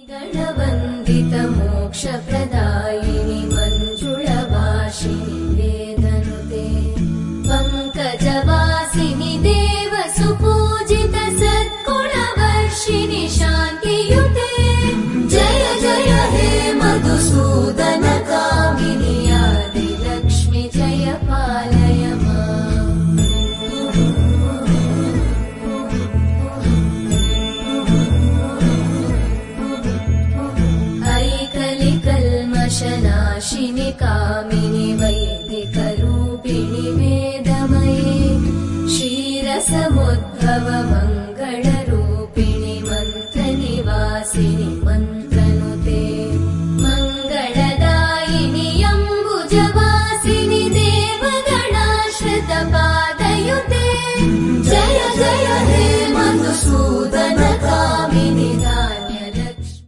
ಗಣವಂದಿತ ಮೋಕ್ಷ ಪ್ರದಾಯಿನಿ ಮಂಜುಳವಾಸಿನಿ ವೇದನುತೆ ಪಂಕಜವಾಸಿನಿ ದೇವ ಸುಪೂಜಿತ ಸದ್ಗುಣವರ್ಷಿಣಿ ಶಾಂತಿಯುತೆ ಜಯ ಜಯ ಹೇ ಮಧುಸೂದನ ಕಾಮಿನಿ ಆದಿ ಲಕ್ಷ್ಮಿ ಜಯ ಪಾಲಯ ಕಲ್ಮಷನಾಶಿನಿ ಕಾಮಿನಿ ವೈ